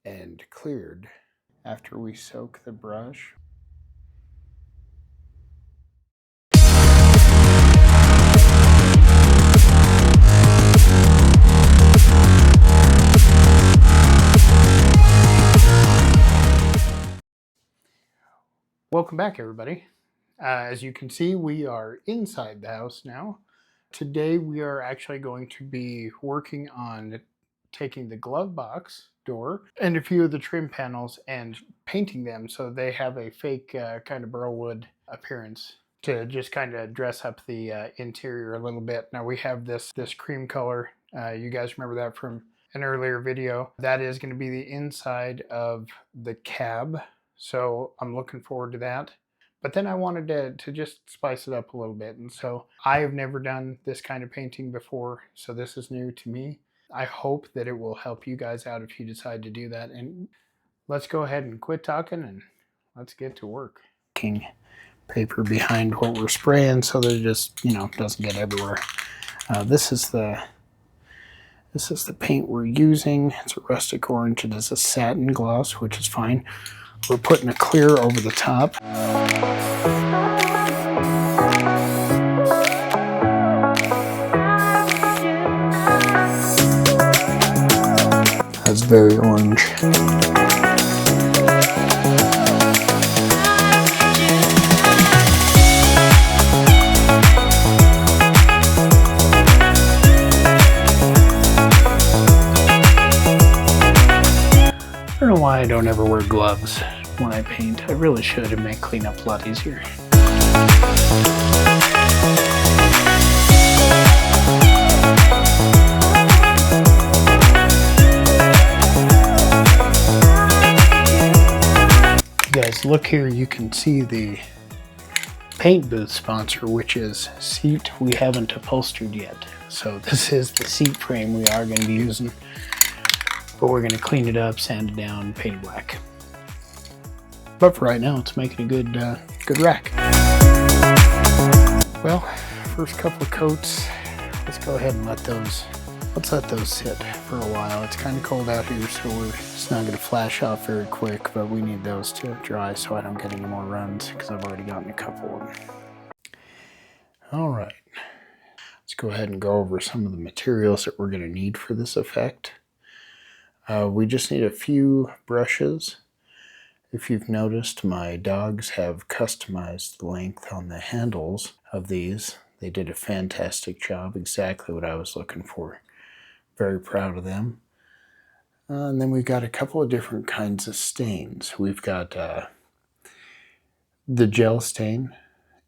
and cleared after we soak the brush. Welcome back, everybody. As you can see, we are inside the house now. Today we are actually going to be working on taking the glove box door and a few of the trim panels and painting them so they have a fake kind of burlwood appearance to just kind of dress up the interior a little bit. Now we have this cream color. You guys remember that from an earlier video. That is going to be the inside of the cab. So I'm looking forward to that. But then I wanted to just spice it up a little bit. And so I have never done this kind of painting before, so this is new to me. I hope that it will help you guys out if you decide to do that. And let's go ahead and quit talking and let's get to work. Paper behind what we're spraying so that it just, doesn't get everywhere. This is the paint we're using. It's a rustic orange. It is a satin gloss, which is fine. We're putting a clear over the top. That's very orange. I don't know why I don't ever wear gloves when I paint. I really should. It make cleanup a lot easier. Guys, look here, you can see the paint booth sponsor, which is seat we haven't upholstered yet. So this is the seat frame we are going to be using, but we're going to clean it up, sand it down, paint it black. But for right now, it's making a good rack. Well, first couple of coats, let's go ahead and let those sit for a while. It's kind of cold out here, so it's not going to flash off very quick, but we need those to dry so I don't get any more runs because I've already gotten a couple of them. All right, let's go ahead and go over some of the materials that we're going to need for this effect. We just need a few brushes. If you've noticed, my dogs have customized the length on the handles of these. They did a fantastic job, exactly what I was looking for. Very proud of them. And then we've got a couple of different kinds of stains. We've got the gel stain.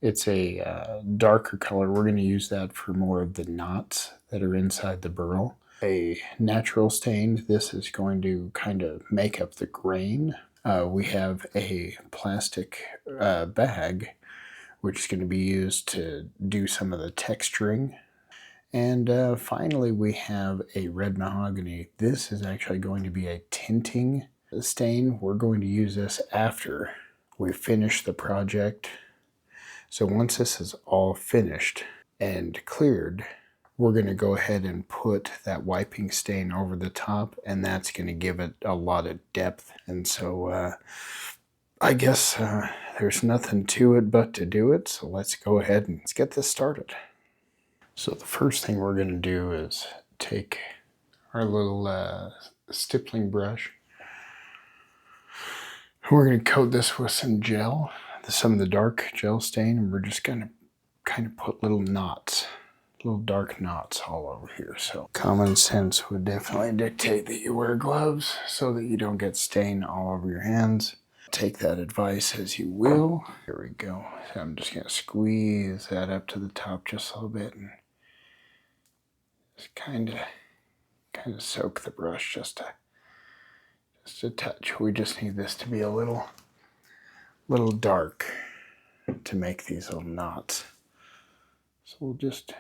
It's a darker color. We're going to use that for more of the knots that are inside the burl. A natural stain. This is going to kind of make up the grain. We have a plastic bag, which is going to be used to do some of the texturing. And finally, we have a red mahogany. This is actually going to be a tinting stain. We're going to use this after we finish the project. So once this is all finished and cleared, we're going to go ahead and put that wiping stain over the top, and that's going to give it a lot of depth. And so I guess there's nothing to it but to do it. So let's go ahead and let's get this started. So the first thing we're going to do is take our little stippling brush. We're going to coat this with some gel, some of the dark gel stain, and we're just going to kind of put little knots. Little dark knots all over here. So common sense would definitely dictate that you wear gloves so that you don't get stain all over your hands. Take that advice as you will. Here we go. So I'm just going to squeeze that up to the top just a little bit and just kind of soak the brush just a touch. We just need this to be a little dark to make these little knots. So we'll just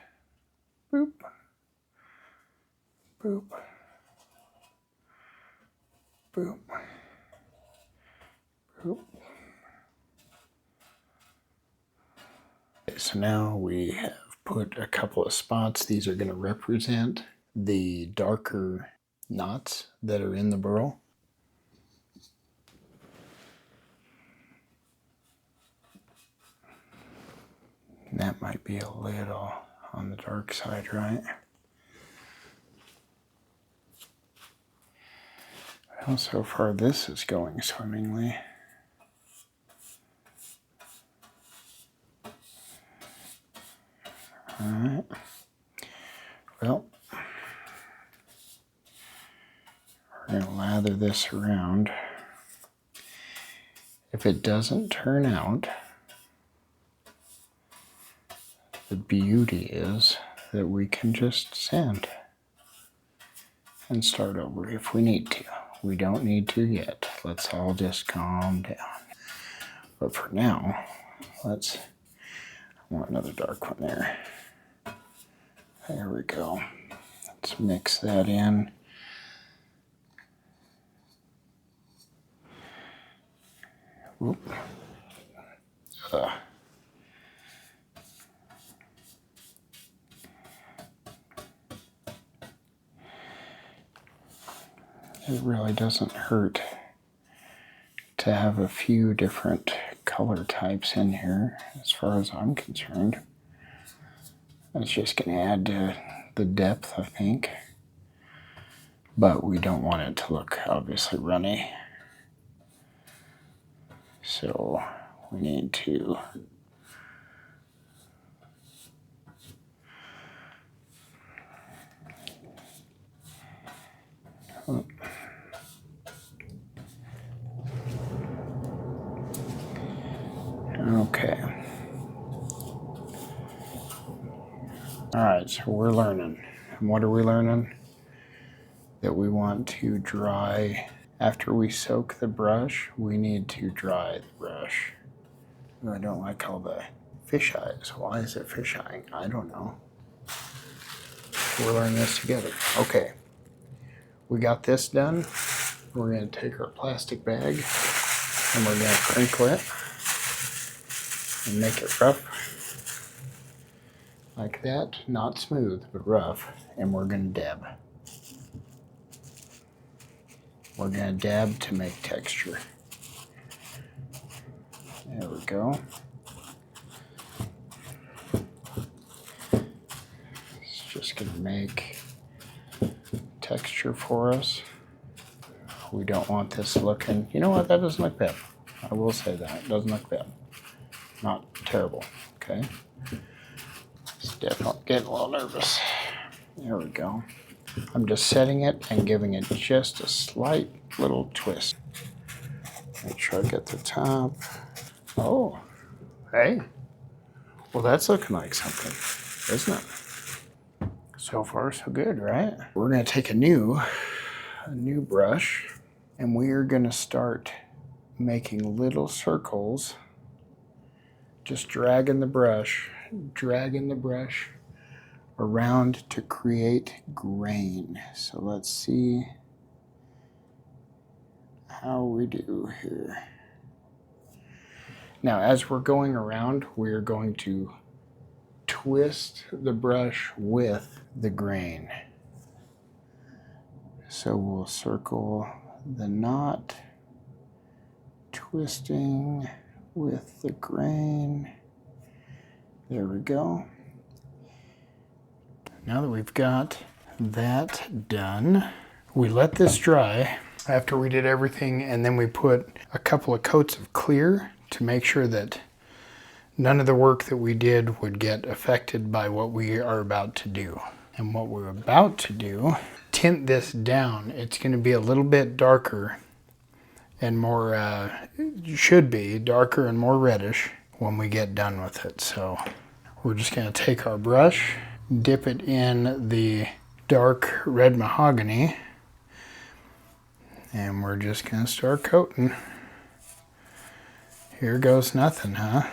boop, boop, boop, boop. Okay, so now we have put a couple of spots. These are going to represent the darker knots that are in the burl. And that might be a little on the dark side, right? Well, so far this is going swimmingly. All right. Well, we're going to lather this around. If it doesn't turn out, the beauty is that we can just sand and start over if we need to. We don't need to yet. Let's all just calm down. But for now, I want another dark one there. There we go. Let's mix that in. Whoop. It really doesn't hurt to have a few different color types in here, as far as I'm concerned. It's just going to add to the depth, I think. But we don't want it to look obviously runny. So we need to okay. All right, so we're learning. And what are we learning? That we want to dry. After we soak the brush, we need to dry the brush. I don't like all the fish eyes. Why is it fish eyeing? I don't know. We're learning this together. Okay, we got this done. We're going to take our plastic bag and we're going to crinkle it and make it rough like that. Not smooth, but rough. And we're going to dab. We're going to dab to make texture. There we go. It's just going to make texture for us. We don't want this looking, you know what, that doesn't look bad. I will say that, it doesn't look bad. Not terrible, okay? It's definitely getting a little nervous. There we go. I'm just setting it and giving it just a slight little twist. Make sure I get the top. Oh, hey. Well, that's looking like something, isn't it? So far, so good, right? We're gonna take a new brush, and we are gonna start making little circles, just dragging the brush around to create grain. So let's see how we do here. Now, as we're going around, we're going to twist the brush with the grain. So we'll circle the knot, twisting with the grain. There we go. Now that we've got that done, we let this dry after we did everything, and then we put a couple of coats of clear to make sure that none of the work that we did would get affected by what we are about to do. And what we're about to do, tint this down. It's going to be a little bit darker and more, should be darker and more reddish when we get done with it. So we're just going to take our brush, dip it in the dark red mahogany, and we're just going to start coating. Here goes nothing, huh?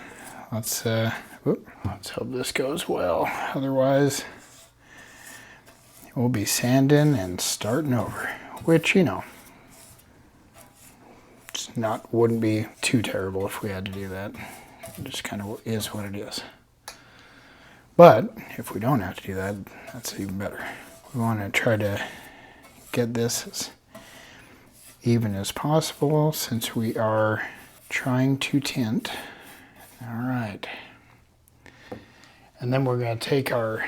Let's hope this goes well. Otherwise, we'll be sanding and starting over, which, you know, wouldn't be too terrible if we had to do that. It just kind of is what it is. But if we don't have to do that, that's even better. We want to try to get this as even as possible since we are trying to tint. All right. And then we're going to take our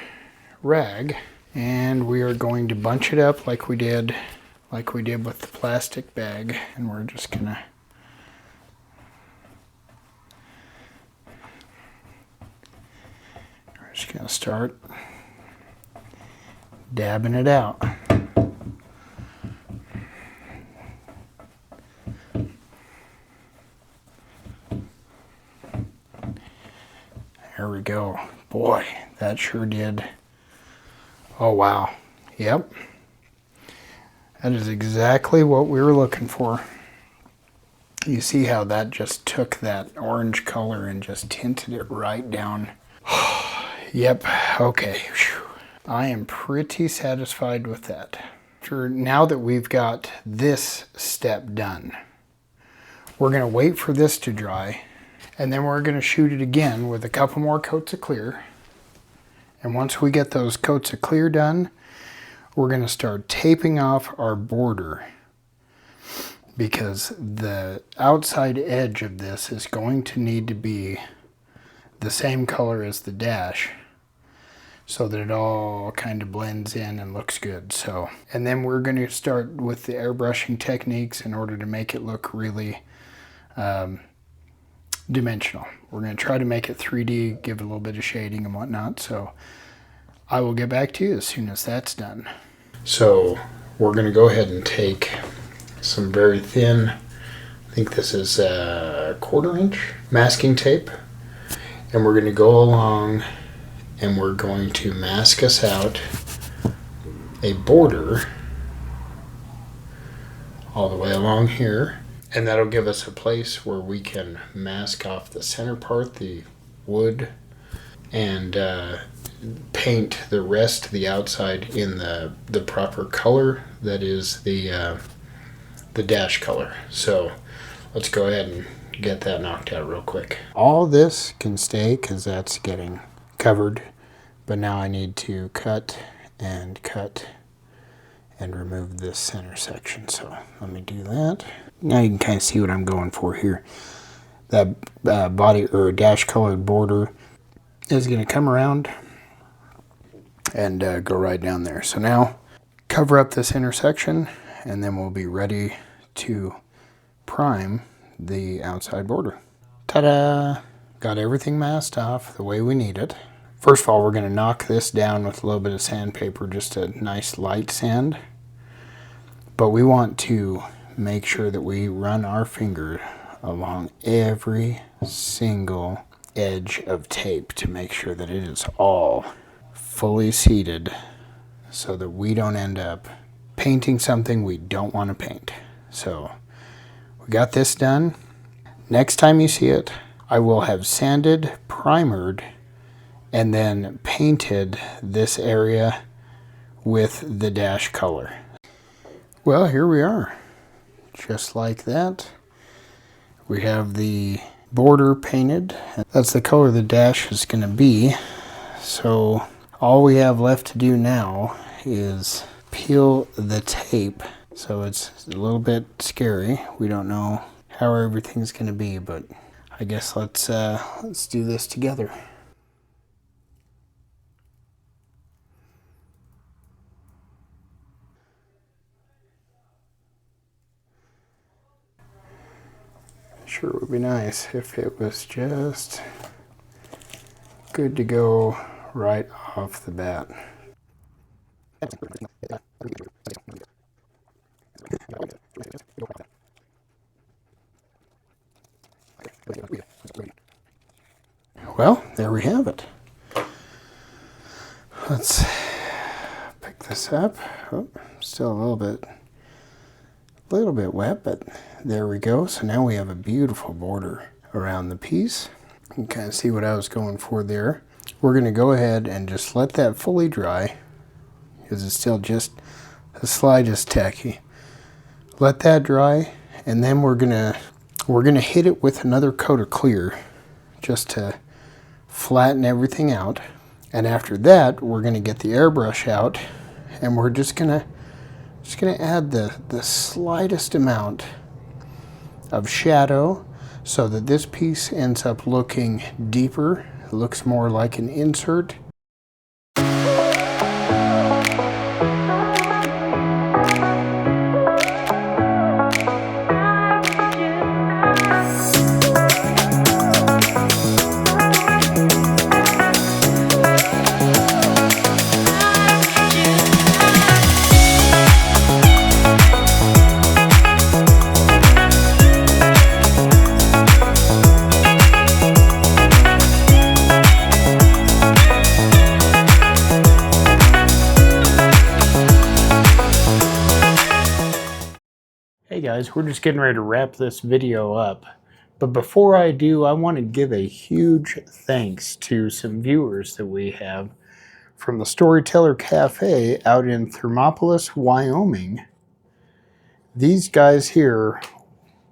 rag and we are going to bunch it up like we did with the plastic bag, and we're just going to start dabbing it out. There we go. Boy, that sure did. Oh, wow. Yep. That is exactly what we were looking for. You see how that just took that orange color and just tinted it right down. Yep. Okay. Whew. I am pretty satisfied with that. Now that we've got this step done, we're going to wait for this to dry. And then we're going to shoot it again with a couple more coats of clear. And once we get those coats of clear done, we're going to start taping off our border, because the outside edge of this is going to need to be the same color as the dash so that it all kind of blends in and looks good. So, and then we're going to start with the airbrushing techniques in order to make it look really dimensional. We're going to try to make it 3D, give it a little bit of shading and whatnot. So I will get back to you as soon as that's done. So we're going to go ahead and take some very thin, I think this is a 1/4 inch masking tape, and we're going to go along and we're going to mask us out a border all the way along here. And that'll give us a place where we can mask off the center part, the wood, and paint the rest of the outside in the proper color that is the dash color. So let's go ahead and get that knocked out real quick. All this can stay because that's getting covered, but now I need to cut and remove this center section. So let me do that. Now you can kind of see what I'm going for here. That body or dash colored border is going to come around and go right down there. So now cover up this intersection, and then we'll be ready to prime the outside border. Ta-da! Got everything masked off the way we need it. First of all, we're going to knock this down with a little bit of sandpaper, just a nice light sand. But we want to make sure that we run our finger along every single edge of tape to make sure that it is all fully seated so that we don't end up painting something we don't want to paint. So we got this done. Next time you see it, I will have sanded, primered, and then painted this area with the dash color. Well, here we are. Just like that. We have the border painted. That's the color the dash is going to be. So all we have left to do now is peel the tape. So it's a little bit scary. We don't know how everything's going to be, but I guess let's do this together. Sure would be nice if it was just good to go right off the bat. Well, there we have it. Let's pick this up. Oh, still a little bit wet, but there we go. So now we have a beautiful border around the piece. You can kind of see what I was going for there. We're going to go ahead and just let that fully dry because it's still just the slightest tacky. Let that dry, and then we're gonna hit it with another coat of clear just to flatten everything out. And after that, we're gonna get the airbrush out, and we're just gonna add the slightest amount of shadow so that this piece ends up looking deeper It looks more like an insert. Hey guys, we're just getting ready to wrap this video up. But before I do, I want to give a huge thanks to some viewers that we have from the Storyteller Cafe out in Thermopolis, Wyoming. These guys here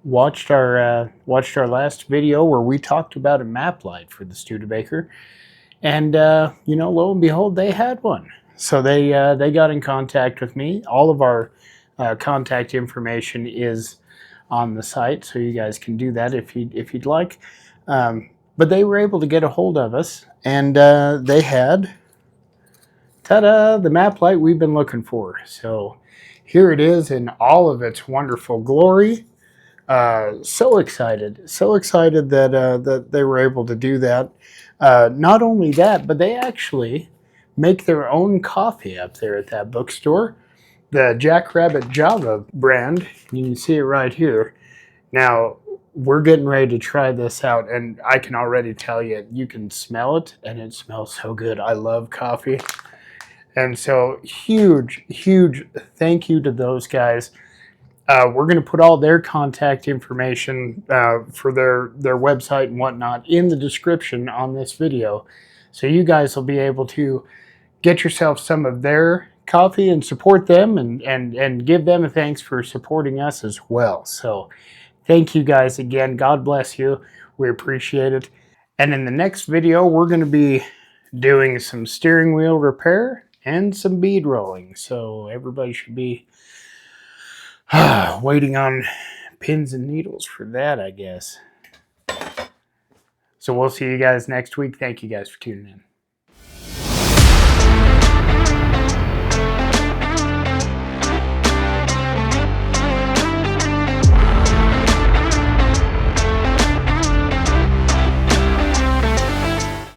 watched our last video where we talked about a map light for the Studebaker, and you know, lo and behold, they had one. So they got in contact with me. All of our contact information is on the site, so you guys can do that if you'd like. But they were able to get a hold of us, and they had, ta-da, the map light we've been looking for. So here it is in all of its wonderful glory. So excited that that they were able to do that. Not only that, but they actually make their own coffee up there at that bookstore. The Jackrabbit Java brand. You can see it right here. Now, we're getting ready to try this out, and I can already tell you, you can smell it, and it smells so good. I love coffee. And so, huge thank you to those guys. We're going to put all their contact information for their website and whatnot in the description on this video. So you guys will be able to get yourself some of their coffee and support them, and give them a thanks for supporting us as well. So thank you guys again. God bless you. We appreciate it. And in the next video, we're going to be doing some steering wheel repair and some bead rolling. So everybody should be waiting on pins and needles for that, I guess. So we'll see you guys next week. Thank you guys for tuning in.